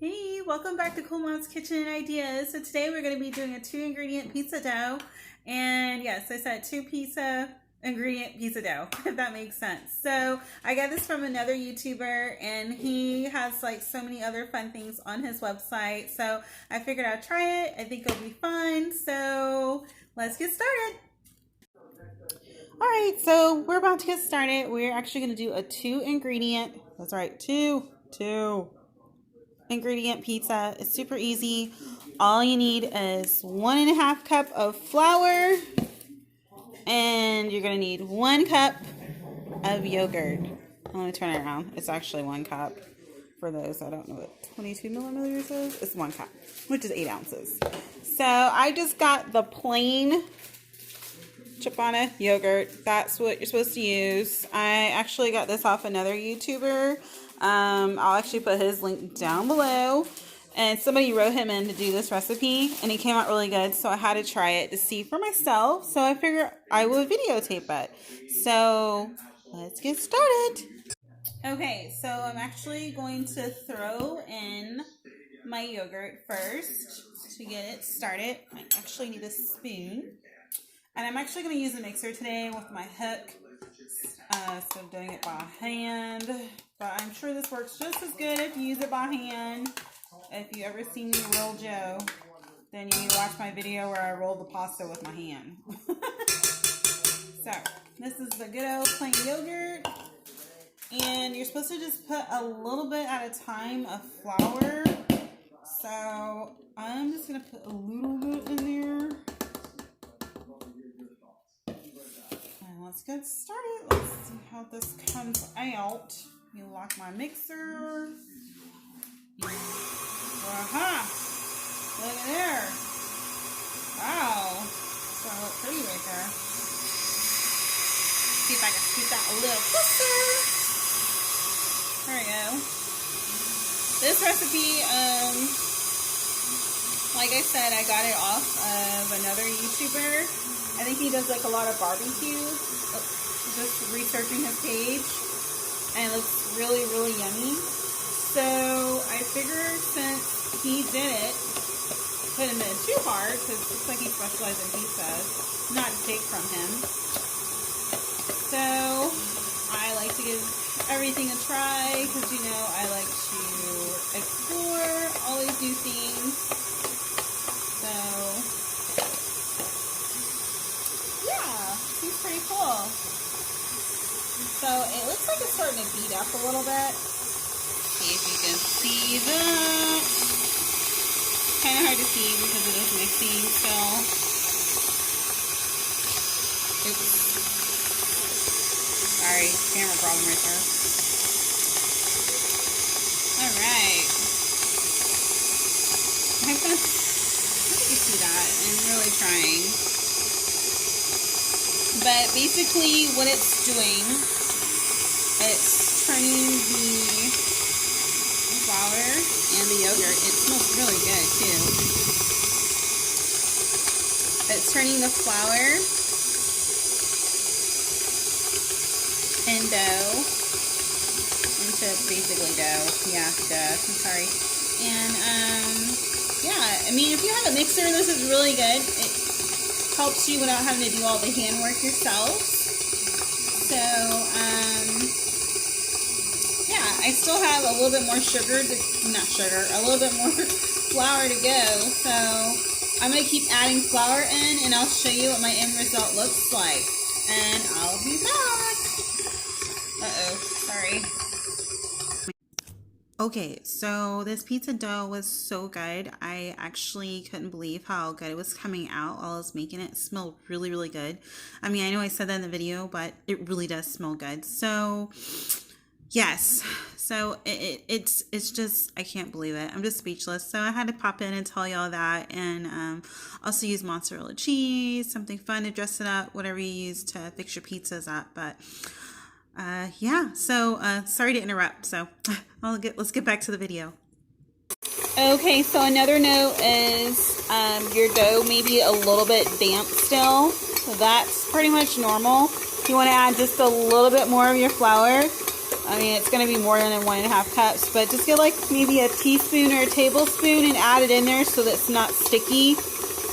Hey, welcome back to Cool Mom's Kitchen and Ideas. So today we're going to be doing a 2-ingredient pizza dough. And yes, I said 2-ingredient pizza dough, if that makes sense. So I got this from another YouTuber and he has like so many other fun things on his website. So I figured I'd try it. I think it'll be fun. So let's get started. All right, so we're about to get started. We're actually going to do a 2-ingredient. That's right, two-ingredient pizza. It's super easy. All you need is 1.5 cup of flour, and you're going to need 1 cup of yogurt. Let me turn it around. It's actually 1 cup. For those I don't know what 22 milliliters is, it's 1 cup, which is 8 ounces. So I just got the plain Chipana yogurt. That's what you're supposed to use. I actually got this off another YouTuber. I'll actually put his link down below. And somebody wrote him in to do this recipe, and it came out really good. So I had to try it to see for myself. So I figured I would videotape it. So let's get started. Okay, so I'm actually going to throw in my yogurt first to get it started. I actually need a spoon. And I'm actually going to use a mixer today with my hook. So I'm doing it by hand. But I'm sure this works just as good if you use it by hand. If you ever seen me roll Joe, then you need to watch my video where I roll the pasta with my hand. So this is the good old plain yogurt. And you're supposed to just put a little bit at a time of flour. So I'm just going to put a little bit in there. Let's get started. Let's see how this comes out. You lock my mixer. Aha! Look at there. Wow. It's gonna look pretty right there. See if I can scoop that a little closer. There we go. This recipe, like I said, I got it off of another YouTuber. I think he does like a lot of barbecue. Just researching his page, and it looks really, really yummy. So I figured since he did it, put him in too hard because it looks like he specializes in pizza, not to take from him. So I like to give everything a try because you know I like to explore all these new things. So yeah, seems pretty cool. So it looks like it's starting to beat up a little bit. See if you can see that. Kind of hard to see because it is mixing still. Oops. Sorry, camera problem right there. Alright. I hope you see that. I'm really trying. But basically what it's doing, it's turning the flour and the yogurt. It smells really good too. It's turning the flour and dough into basically dough. Yeah, dough. I'm sorry. And yeah, I mean if you have a mixer, this is really good. It helps you without having to do all the handwork yourself. So yeah, I still have a little bit more a little bit more flour to go. So I'm going to keep adding flour in and I'll show you what my end result looks like. And I'll be back. Uh-oh, sorry. Okay, so this pizza dough was so good. I actually couldn't believe how good it was coming out while I was making it. It smelled really, really good. I mean, I know I said that in the video, but it really does smell good. So yes, so it's just, I can't believe it. I'm just speechless. So I had to pop in and tell y'all that, and also use mozzarella cheese, something fun to dress it up, whatever you use to fix your pizzas up. But yeah, so sorry to interrupt. So let's get back to the video. Okay, so another note is your dough may be a little bit damp still. So that's pretty much normal. You want to add just a little bit more of your flour. I mean, it's going to be more than 1.5 cups, but just get like maybe a teaspoon or a tablespoon and add it in there so that it's not sticky.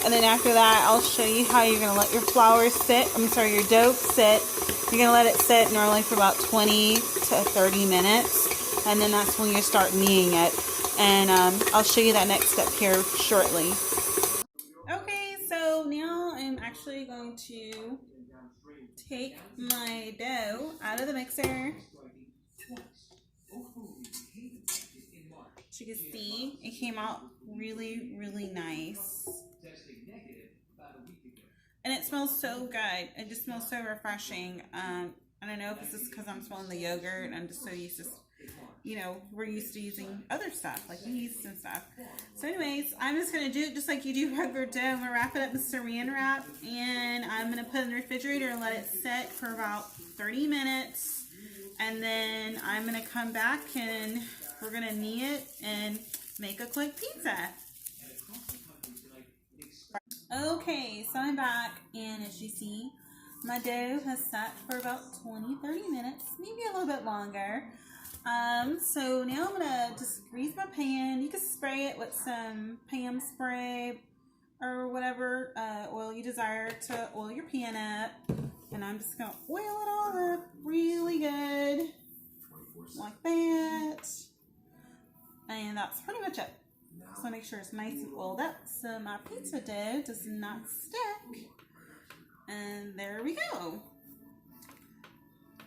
And then after that, I'll show you how you're going to let your flour sit. I'm sorry, your dough sit. You're going to let it sit normally for about 20 to 30 minutes. And then that's when you start kneading it. And I'll show you that next step here shortly. Okay, so now I'm actually going to take my dough out of the mixer. As you can see, it came out really, really nice. And it smells so good. It just smells so refreshing. I don't know if it's just because I'm smelling the yogurt and I'm just so used to, you know, we're used to using other stuff like yeast and stuff. So anyways, I'm just going to do it just like you do regular dough. I'm going to wrap it up with saran wrap and I'm going to put it in the refrigerator and let it set for about 30 minutes. And then I'm going to come back and we're going to knead it and make a quick pizza. Okay, so I'm back and as you see, my dough has sat for about 20-30 minutes, maybe a little bit longer. So now I'm gonna just grease my pan. You can spray it with some pan spray or whatever oil you desire to oil your pan up. And I'm just gonna oil it all up really good, like that. And that's pretty much it. So make sure it's nice and oiled up so my pizza dough does not stick. And there we go.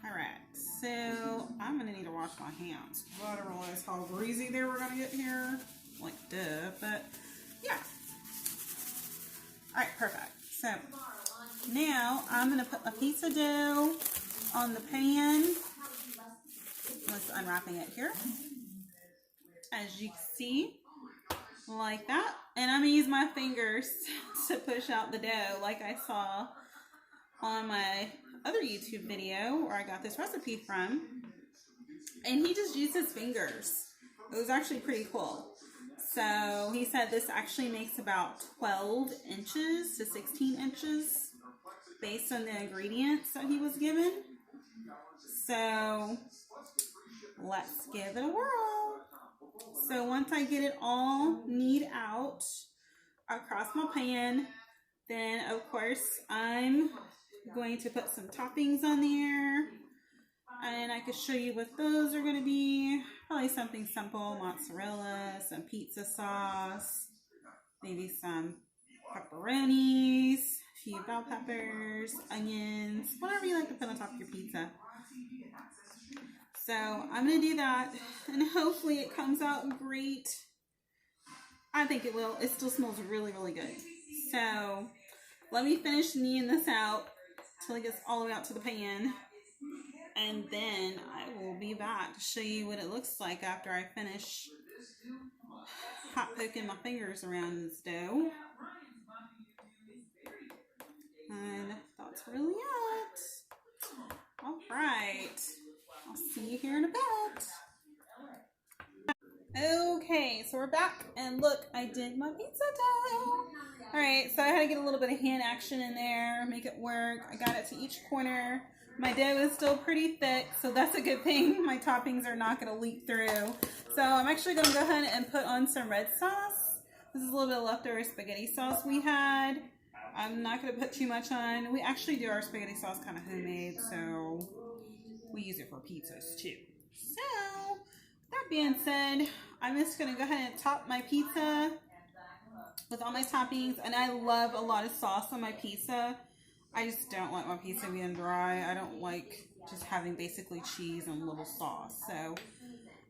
Alright, so I'm going to need to wash my hands. I didn't realize how greasy they were going to get here. Like, duh, but yeah. Alright, perfect. So now I'm going to put my pizza dough on the pan. Let's unwrapping it here. As you can see, like that. And I'm going to use my fingers to push out the dough like I saw on my other YouTube video where I got this recipe from. And he just used his fingers. It was actually pretty cool. So he said this actually makes about 12 inches to 16 inches based on the ingredients that he was given. So let's give it a whirl. So once I get it all kneaded out across my pan, then of course I'm going to put some toppings on there. And I can show you what those are going to be. Probably something simple, mozzarella, some pizza sauce, maybe some pepperonis, a few bell peppers, onions, whatever you like to put on top of your pizza. So I'm going to do that and hopefully it comes out great. I think it will. It still smells really, really good. So let me finish kneading this out till it gets all the way out to the pan. And then I will be back to show you what it looks like after I finish hot poking my fingers around this dough. And that's really it. All right. I'll see you here in a bit. Okay, so we're back, and look, I did my pizza dough. Alright, so I had to get a little bit of hand action in there, make it work. I got it to each corner. My dough is still pretty thick, so that's a good thing. My toppings are not going to leak through. So I'm actually going to go ahead and put on some red sauce. This is a little bit of leftover spaghetti sauce we had. I'm not going to put too much on. We actually do our spaghetti sauce kind of homemade, so we use it for pizzas too. So, with that being said, I'm just going to go ahead and top my pizza with all my toppings. And I love a lot of sauce on my pizza. I just don't like my pizza being dry. I don't like just having basically cheese and a little sauce. So,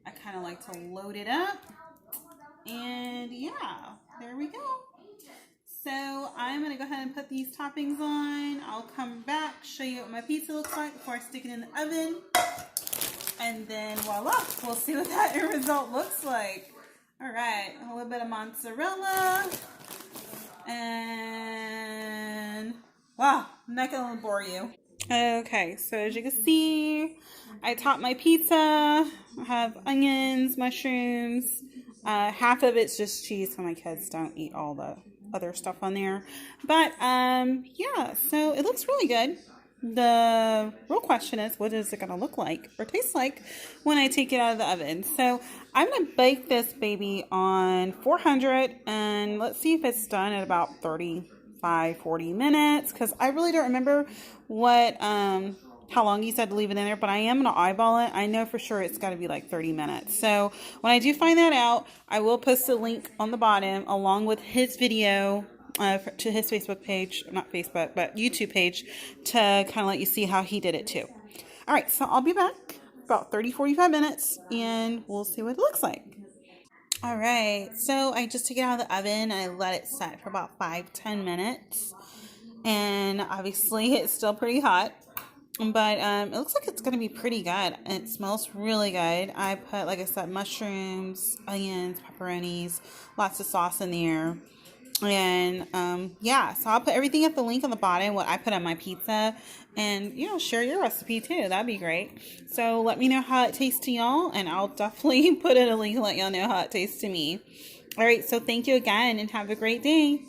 I kind of like to load it up. And yeah, there we go. So I'm going to go ahead and put these toppings on. I'll come back, show you what my pizza looks like before I stick it in the oven. And then voila, we'll see what that end result looks like. Alright, a little bit of mozzarella. And wow, I'm not going to bore you. Okay, so as you can see, I topped my pizza. I have onions, mushrooms. Half of it's just cheese so my kids don't eat all the other stuff on there. But yeah, so it looks really good. The real question is, what is it going to look like or taste like when I take it out of the oven? So I'm going to bake this baby on 400, and let's see if it's done at about 35-40 minutes, because I really don't remember what how long you said to leave it in there, but I am going to eyeball it. I know for sure it's got to be like 30 minutes. So when I do find that out, I will post a link on the bottom along with his video to his Facebook page, not Facebook, but YouTube page, to kind of let you see how he did it too. All right, so I'll be back about 30-45 minutes and we'll see what it looks like. All right, so I just took it out of the oven and I let it set for about 5-10 minutes. And obviously it's still pretty hot, but it looks like it's going to be pretty good. It smells really good. I put, like I said, mushrooms, onions, pepperonis, lots of sauce in there. And yeah, so I'll put everything at the link on the bottom, what I put on my pizza, and share your recipe too. That'd be great. So let me know how it tastes to y'all, and I'll definitely put in a link and let y'all know how it tastes to me. All right, so thank you again and have a great day.